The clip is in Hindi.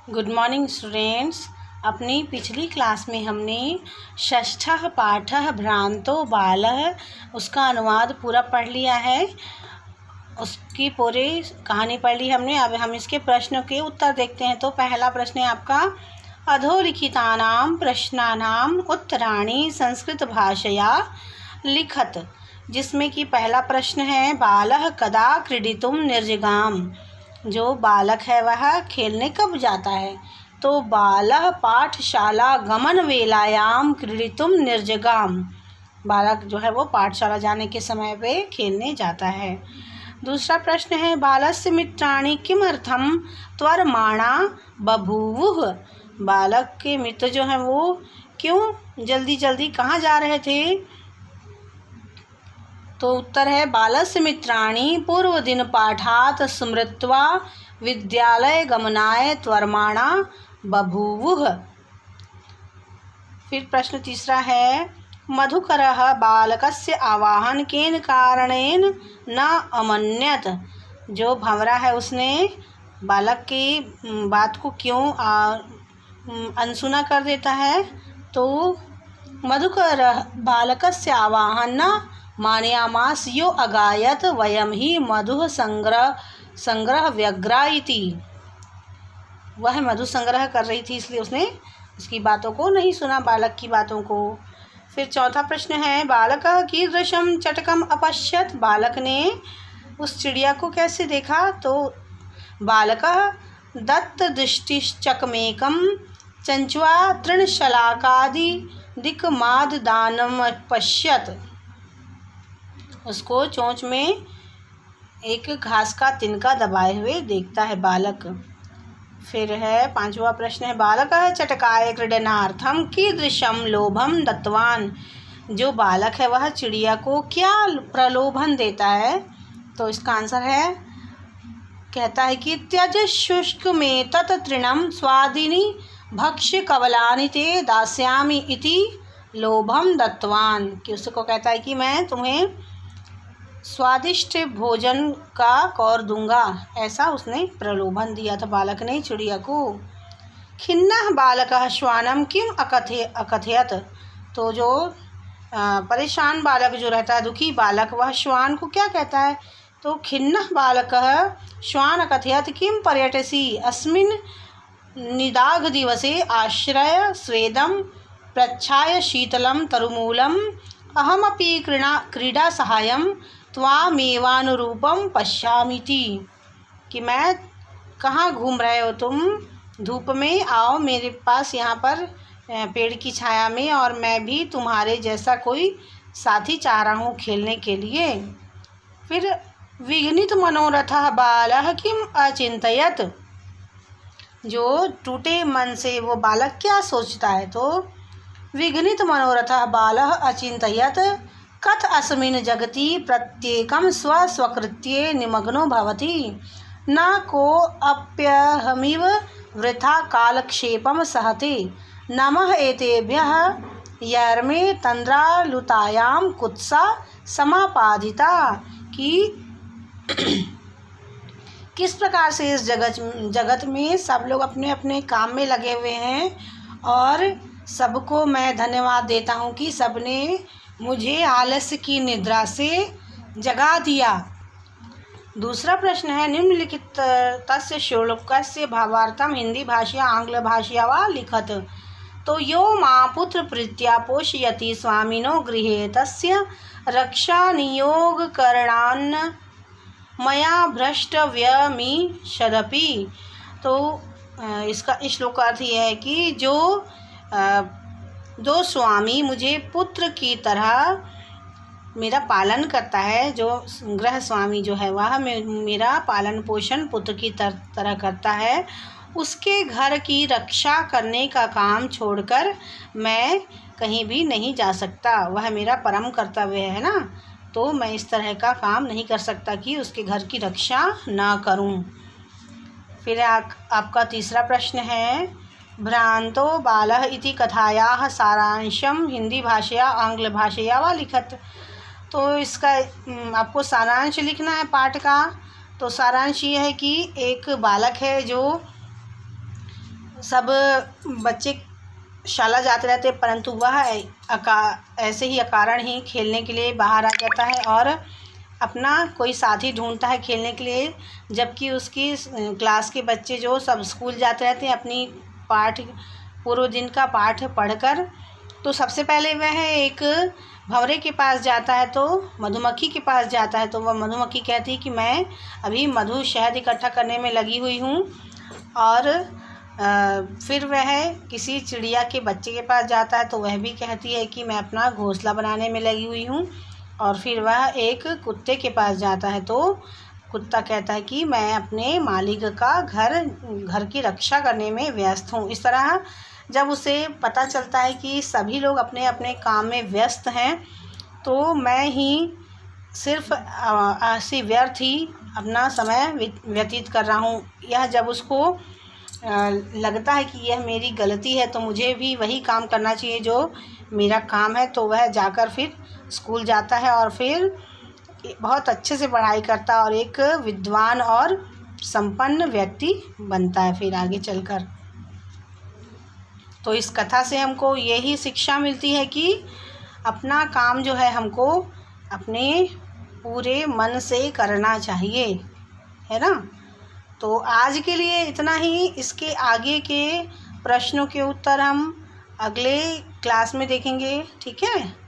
Good morning students. अपनी पिछली क्लास में हमने षष्ठः पाठः भ्रांतो बालः उसका अनुवाद पूरा पढ़ लिया है। उसकी पूरी कहानी पढ़ ली हमने। अब हम इसके प्रश्नों के उत्तर देखते हैं। तो पहला प्रश्न है आपका, अधोलिखितानां प्रश्नानां उत्तराणि संस्कृत भाषया लिखत, जिसमें कि पहला प्रश्न है, बालः कदा क्रीडितुं निर्जगाम। जो बालक है वह खेलने कब जाता है? तो बालः पाठशाला गमन वेलायाम क्रीडितुं निर्जगाम। बालक जो है वो पाठशाला जाने के समय पे खेलने जाता है। दूसरा प्रश्न है, बालस्य मित्राणि किमर्थं त्वरमाणा बभूवुः। बालक के मित्र जो हैं वो क्यों जल्दी जल्दी कहाँ जा रहे थे? तो उत्तर है, बालस्य मित्राणि पूर्वदिन पाठात् स्मृत्वा विद्यालय गमनाय त्वरमाणा बभूवुः। फिर प्रश्न तीसरा है, मधुकरः बालकस्य आवाहन केन कारणेन न अमन्यत। जो भंवरा है उसने बालक की बात को क्यों अनसुना कर देता है? तो मधुकरः बालकस्य आवाहन न मानयामास यो अगायत वयम ही मधु संग्रह व्यग्रा इति। वह मधु संग्रह कर रही थी इसलिए उसने उसकी बातों को नहीं सुना, बालक की बातों को। फिर चौथा प्रश्न है, बालकः कीदृशं चटकम अपश्यत। बालक ने उस चिड़िया को कैसे देखा? तो बालकः दत्तदृष्टिश्चकमेकं चंचुआ तृणशलाकादि दिक्माददानम पश्यत। उसको चोंच में एक घास का तिनका दबाए हुए देखता है बालक। फिर है पांचवा प्रश्न है, बालकः चटकाय क्रीडनार्थं कीदृशं लोभं दत्तवान। जो बालक है वह चिड़िया को क्या प्रलोभन देता है? तो इसका आंसर है, कहता है कि त्यज शुष्क में तत् तृणं स्वादिनी भक्ष्य कवलानि ते दास्यामि इति लोभम दत्तवान। कि उसको कहता है कि मैं तुम्हें स्वादिष्ट भोजन का कौर दूंगा, ऐसा उसने प्रलोभन दिया था बालक ने चिड़िया को। खिन्नः बालकः श्वानं किम अकथयत। तो जो परेशान बालक जो रहता है, दुखी बालक, वह श्वान को क्या कहता है? तो खिन्नः बालकः श्वान अकथयत किम पर्यटसि अस्मिन् निदाघ दिवसे आश्रय स्वेदं प्रच्छाय शीतलं तरुमूलम् अहमपि क्रीडा सहायं त्वामेवानुरूपं पश्यामीति। कि मैं कहाँ घूम रहे हो तुम? धूप में आओ मेरे पास यहाँ पर पेड़ की छाया में, और मैं भी तुम्हारे जैसा कोई साथी चाह रहा हूँ खेलने के लिए। फिर विघ्नित मनोरथः बालः किम अचिंतयत। जो टूटे मन से वो बालक क्या सोचता है? तो विघ्नित मनोरथः बालः अचिंतयत कथ अस्मिन् जगति प्रत्येकं स्वस्वकृत्ये निमग्नो भवति न को अप्यहमिव वृथा कालक्षेपं सहते नमः एतेभ्यः यर्मे तंद्रालुतायां कुत्सा समापादिता। कि किस प्रकार से इस जगत में सब लोग अपने अपने काम में लगे हुए हैं, और सबको मैं धन्यवाद देता हूँ कि सबने मुझे आलस्य की निद्रा से जगा दिया। दूसरा प्रश्न है, निम्नलिखित तस्य श्लोकस्य भावार्थं हिंदी भाषया आंग्ल भाषया वा लिखत। तो यो मां पुत्र प्रीत्या पोषयति स्वामिनो गृहे तस्य रक्षा नियोग करणान् मया भ्रष्टव्यमीषदपि। तो इसका इस श्लोक का अर्थ यह है कि जो स्वामी मुझे पुत्र की तरह मेरा पालन करता है, जो गृह स्वामी जो है वह मेरा पालन पोषण पुत्र की तरह करता है, उसके घर की रक्षा करने का काम छोड़कर मैं कहीं भी नहीं जा सकता। वह मेरा परम कर्तव्य है ना, तो मैं इस तरह का काम नहीं कर सकता कि उसके घर की रक्षा ना करूं। फिर आपका तीसरा प्रश्न है, भ्रांतो बालः इति कथायाः सारांशं हिंदी भाषया आंग्ल भाषया वा लिखत। तो इसका आपको सारांश लिखना है पाठ का। तो सारांश ये है कि एक बालक है जो सब बच्चे शाला जाते रहते, परंतु वह ऐसे ही अकारण ही खेलने के लिए बाहर आ जाता है और अपना कोई साथी ढूंढता है खेलने के लिए, जबकि उसकी क्लास के बच्चे जो सब स्कूल जाते रहते हैं अपनी पूरे दिन का पाठ पढ़कर। तो सबसे पहले वह एक भंवरे के पास जाता है, तो मधुमक्खी के पास जाता है। तो वह मधुमक्खी कहती है कि मैं अभी मधु शहद इकट्ठा करने में लगी हुई हूँ। और फिर वह किसी चिड़िया के बच्चे के पास जाता है, तो वह भी कहती है कि मैं अपना घोंसला बनाने में लगी हुई हूँ। और फिर वह एक कुत्ते के पास जाता है, तो कुत्ता कहता है कि मैं अपने मालिक का घर की रक्षा करने में व्यस्त हूँ। इस तरह जब उसे पता चलता है कि सभी लोग अपने अपने काम में व्यस्त हैं, तो मैं ही सिर्फ ऐसी व्यर्थ ही अपना समय व्यतीत कर रहा हूँ, यह जब उसको लगता है कि यह मेरी गलती है, तो मुझे भी वही काम करना चाहिए जो मेरा काम है, तो वह जाकर फिर स्कूल जाता है और फिर बहुत अच्छे से पढ़ाई करता है और एक विद्वान और संपन्न व्यक्ति बनता है फिर आगे चलकर। तो इस कथा से हमको यही शिक्षा मिलती है कि अपना काम जो है हमको अपने पूरे मन से करना चाहिए, है ना। तो आज के लिए इतना ही। इसके आगे के प्रश्नों के उत्तर हम अगले क्लास में देखेंगे, ठीक है।